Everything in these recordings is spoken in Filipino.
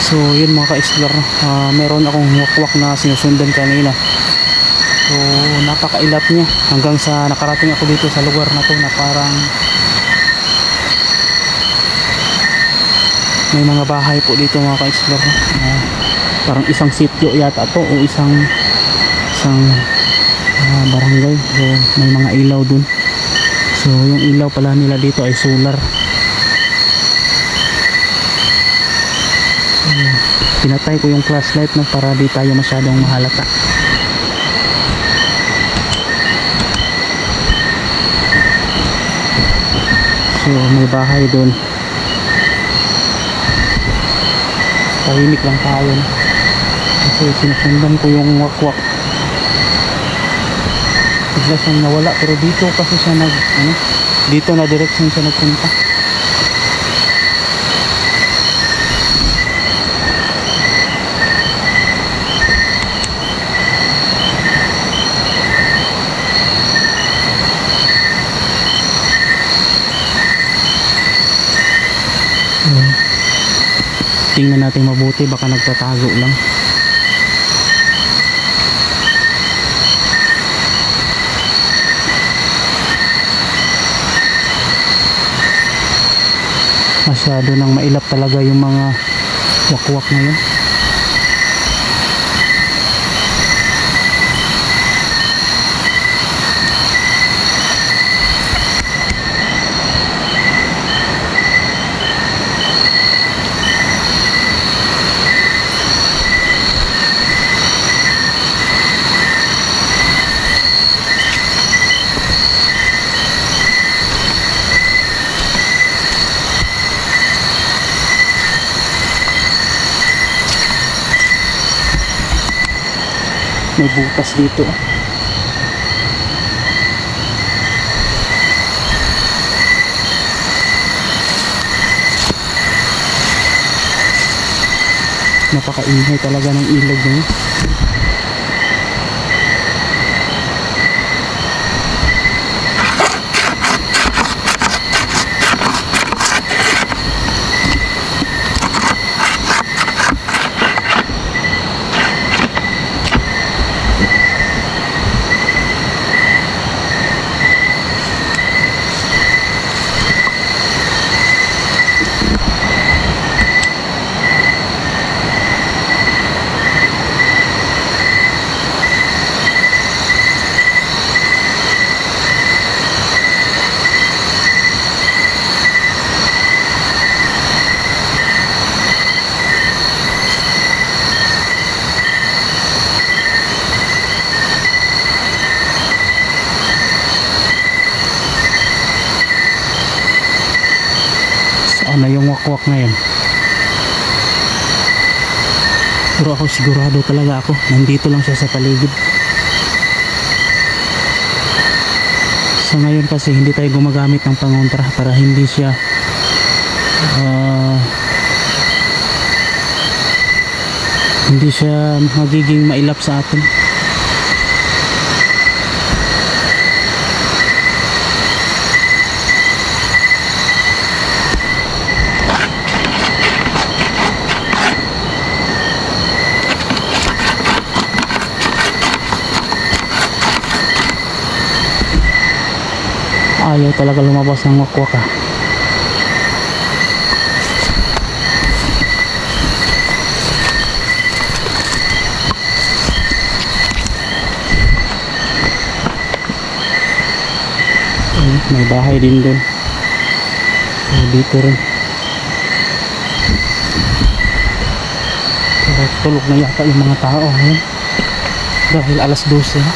So yun mga ka-explore, meron akong wakwak na sinusundan kanina. So napakailap niya hanggang sa nakarating ako dito sa lugar na to na parang may mga bahay po dito mga ka-explore. Parang isang sitio yata to o isang barangay. So may mga ilaw dun. So yung ilaw pala nila dito ay solar. Pinatay ko yung flashlight no, para di tayo masyadong mahalata. So may bahay doon. Tahimik lang tayo no? Kasi sinusundan ko yung wakwak. Bigla siyang nawala, pero dito kasi siya dito na direction siya nagpunta. Tingnan natin mabuti, baka nagtatago lang. Masyado nang mailap talaga yung mga wakwak na yun. May butas dito. Napakaingay talaga ng ilog niya. Na yung wakwak na yun, pero ako sigurado talaga ako nandito lang siya sa paligid. So ngayon kasi hindi tayo gumagamit ng pangontra para hindi siya magiging mailap sa atin. Ayaw talaga lumabas ng wakwak ah. May bahay din doon. Dito rin. Pero tulog na yata yung mga tao ngayon dahil alas 12 na.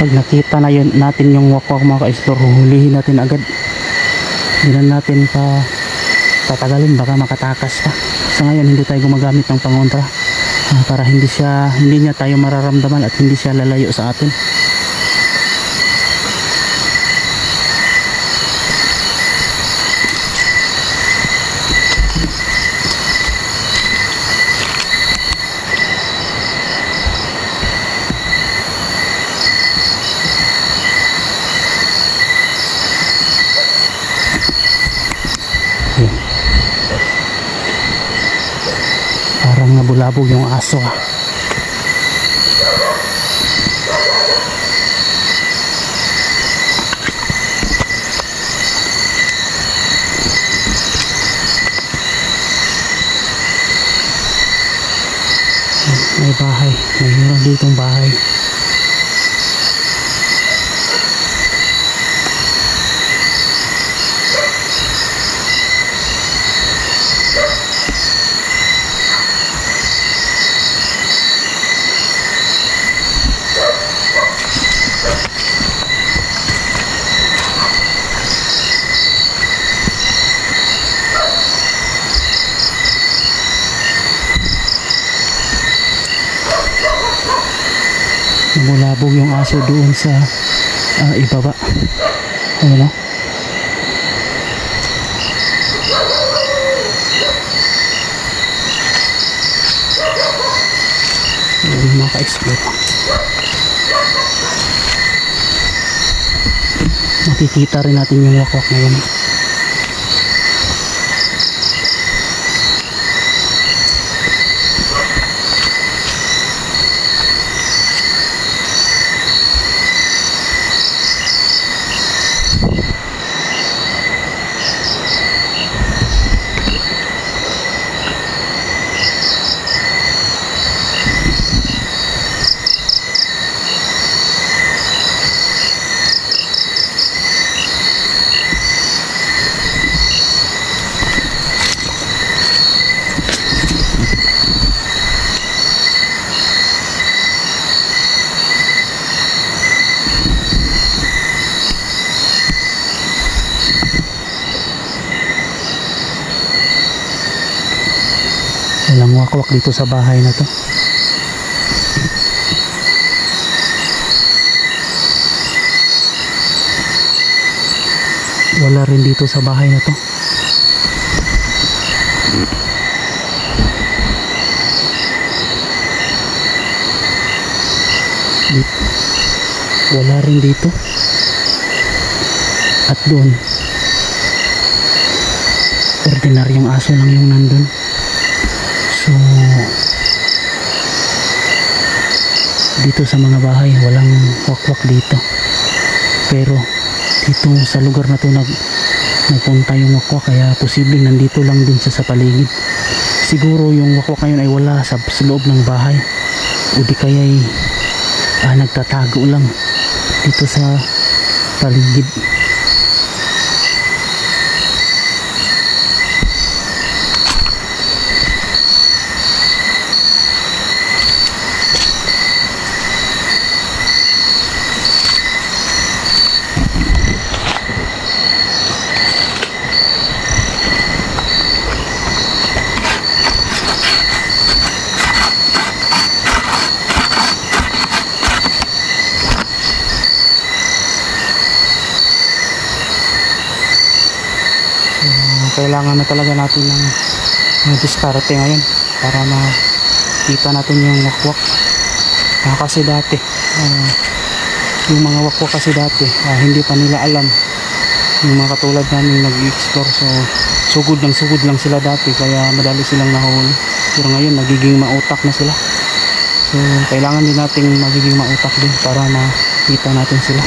Pag nakita na yun, natin yung wakwak mga ka-explore, hulihin natin agad. Hindi na natin pa tatagalin, baka makatakas pa. Sa ngayon hindi tayo gumagamit ng pangontra para hindi niya tayo mararamdaman at hindi siya lalayo sa atin. Parang nabulabog yung aso May bahay, mayroon ditong bahay. Namulabog yung aso doon sa ibaba. Ano? Yung mga ka-explore, makikita rin natin yung wakwak na yun. Walang wakwak dito sa bahay na to. Wala rin dito sa bahay na to. Wala rin dito. At doon, ordinaryong aso lang yung nandun. So dito sa mga bahay walang wakwak dito, pero dito sa lugar na to nagpunta yung wakwak, kaya posibleng nandito lang din sa paligid. Siguro yung wakwak ngayon ay wala sa loob ng bahay, o di kaya ay nagtatago lang dito sa paligid. Kailangan na talaga natin ng diskarte ngayon para makita natin yung wakwak. Kasi dati yung mga wakwak kasi dati hindi pa nila alam, yung mga katulad namin nag-explore, so sugod lang sila dati, kaya madali silang nahuli. Pero ngayon nagiging mautak na sila, so kailangan din natin magiging mautak din para makita natin sila.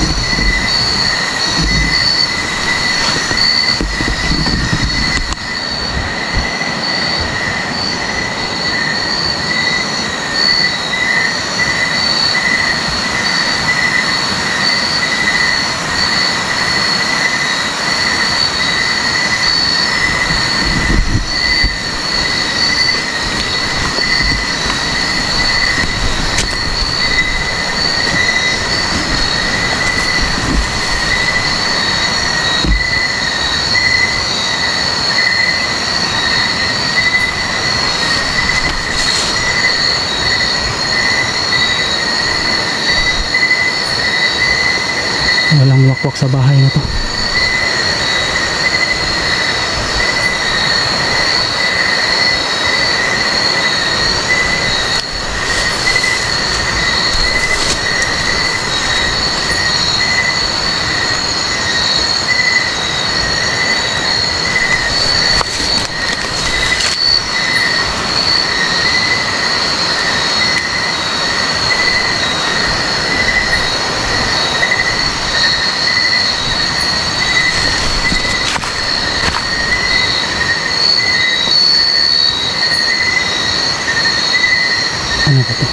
Walang wakwak sa bahay na to. Ano ba to?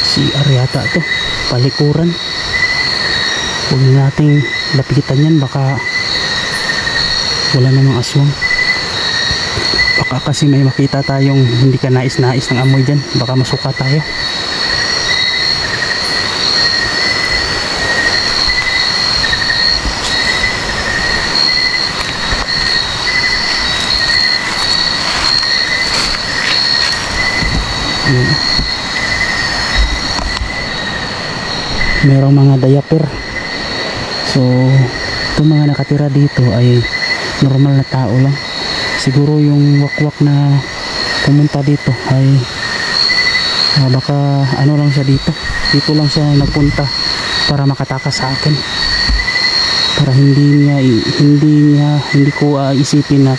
CR yata to, palikuran. Huwag na nating lapitan yan, baka wala namang aswang. Baka kasi may makita tayong hindi ka nais-nais ng amoy dyan, baka masuka tayo. Merong mga diaper. So itong mga nakatira dito ay normal na tao lang. Siguro yung wakwak na pumunta dito ay baka ano lang siya dito. Dito lang siya nagpunta para makatakas sa akin. Para hindi ko isipin na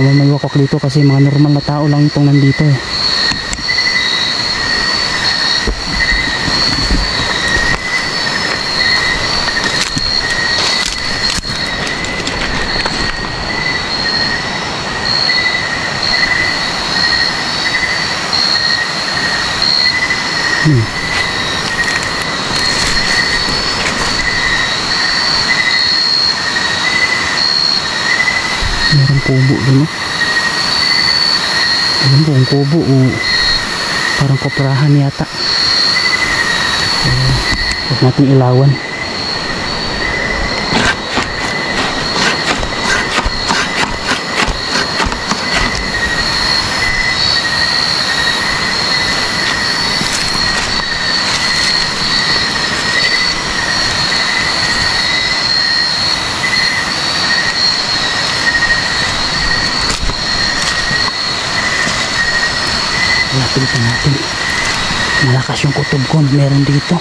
may wakwak dito, kasi mga normal na tao lang itong nandito eh. Meron kubo dun, alam ko ang kubo o parang koprahan yata. Huwag natin ilawan. Lapitan natin. Malakas yung kutob ko, meron dito.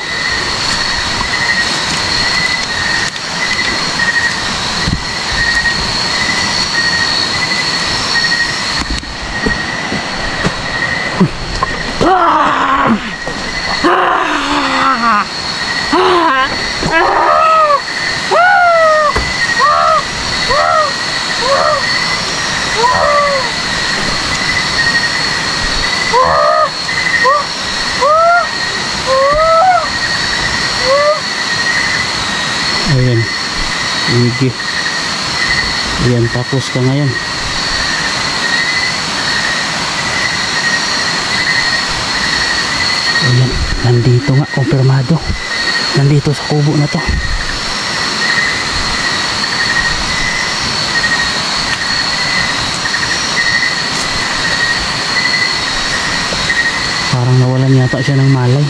Ayan, sige. Ayan, tapos ka ngayon. Ayan, nandito nga, kumpirmado. Nandito sa kubo na to. Parang nawalan yata siya ng malay.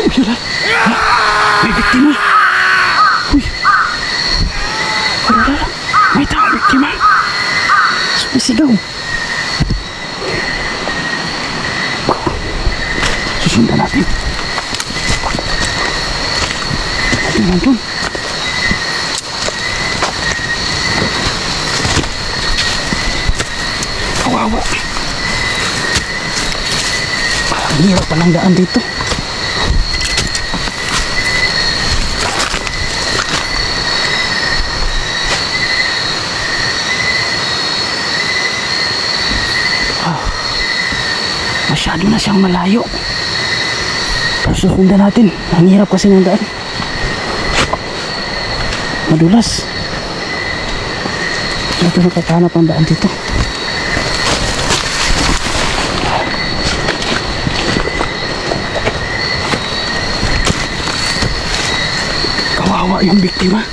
Uy, yun. May biktima. Uy. Wala. May taong biktima. Sumisigaw. Susundan natin. Nandun. Kawawa. Ang hirap palang daan dito. Masyado na siyang malayo. Pero susundan natin. Ang hirap kasi ng daan. Madulas. Ito nakakahanap ang daan dito. Kawawa yung biktima.